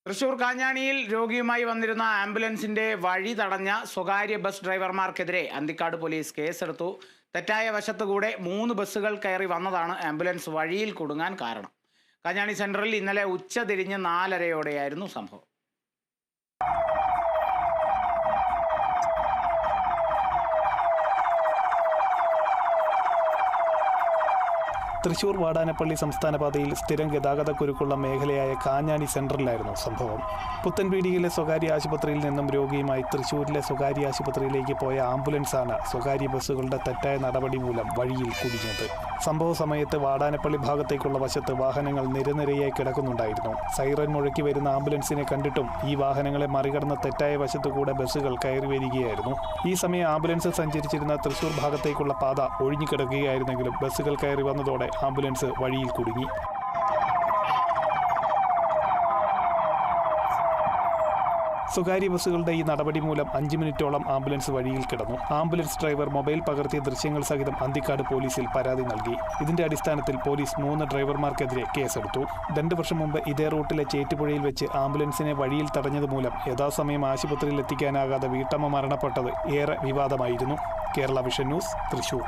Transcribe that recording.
തൃശൂർ കാഞ്ഞാണിയിൽ രോഗിയുമായി വന്നിരുന്ന ആംബുലൻസിന്റെ വഴി തടഞ്ഞ സ്വകാര്യ ബസ് ഡ്രൈവർമാർക്കെതിരെ അന്തിക്കാട് പോലീസ് കേസെടുത്തു. തെറ്റായ വശത്തുകൂടെ 3 ബസ്സുകൾ കയറി വന്നതാണ് ആംബുലൻസ് വഴിയിൽ കുടുങ്ങാൻ കാരണം. കാഞ്ഞാണി സെൻട്രലിൽ ഇന്നലെ ഉച്ചതിരിഞ്ഞ് 4:30യോടെയായിരുന്നു സംഭവം. തൃശൂർ വാടാനപ്പള്ളി സംസ്ഥാന പാതയിൽ സ്ഥിരം ഗതാഗതക്കുരുക്കുള്ള മേഖലയായ കാഞ്ഞാണി സെൻട്രലിലായിരുന്നു സംഭവം. പുത്തൻപീടികയിലെ സ്വകാര്യ ആശുപത്രിയിൽ നിന്നും രോഗിയുമായി തൃശൂരിലെ സ്വകാര്യ ആശുപത്രിയിലേക്ക് പോയ ആംബുലൻസാണ് സ്വകാര്യ ബസ്സുകളുടെ തെറ്റായ നടപടി മൂലം വഴിയിൽ കുടുങ്ങിയത്. സംഭവ സമയത്ത് വാടാനപ്പള്ളി ഭാഗത്തേക്കുള്ള വശത്ത് വാഹനങ്ങൾ നിരനിരയായി കിടക്കുന്നുണ്ടായിരുന്നു. സൈറൻ മുഴക്കി വരുന്ന ആംബുലൻസിനെ കണ്ടിട്ടും ഈ വാഹനങ്ങളെ മറികടന്ന് തെറ്റായ വശത്തുകൂടെ ബസ്സുകൾ കയറി വരികയായിരുന്നു. ഈ സമയം ആംബുലൻസ് സഞ്ചരിച്ചിരുന്ന തൃശൂർ ഭാഗത്തേക്കുള്ള പാത ഒഴിഞ്ഞുകിടക്കുകയായിരുന്നെങ്കിലും ബസ്സുകൾ കയറി വന്നതോടെ ആംബുലൻസ് വഴിയിൽ കുടുങ്ങി. സ്വകാര്യ ബസ്സുകളുടെ ഈ നടപടി മൂലം 5 മിനിറ്റോളം ആംബുലൻസ് വഴിയിൽ കിടന്നു. ആംബുലൻസ് ഡ്രൈവർ മൊബൈൽ പകർത്തിയ ദൃശ്യങ്ങൾ സഹിതം അന്തിക്കാട് പോലീസിൽ പരാതി നൽകി. ഇതിന്റെ അടിസ്ഥാനത്തിൽ പോലീസ് 3 ഡ്രൈവർമാർക്കെതിരെ കേസെടുത്തു. 2 വർഷം മുമ്പ് ഇതേ റൂട്ടിലെ ചേറ്റുപുഴയിൽ വെച്ച് ആംബുലൻസിനെ വഴിയിൽ തടഞ്ഞതുമൂലം യഥാസമയം ആശുപത്രിയിൽ എത്തിക്കാനാകാതെ വീട്ടമ്മ മരണപ്പെട്ടത് ഏറെ വിവാദമായിരുന്നു. Kerala vision news, Thrissur.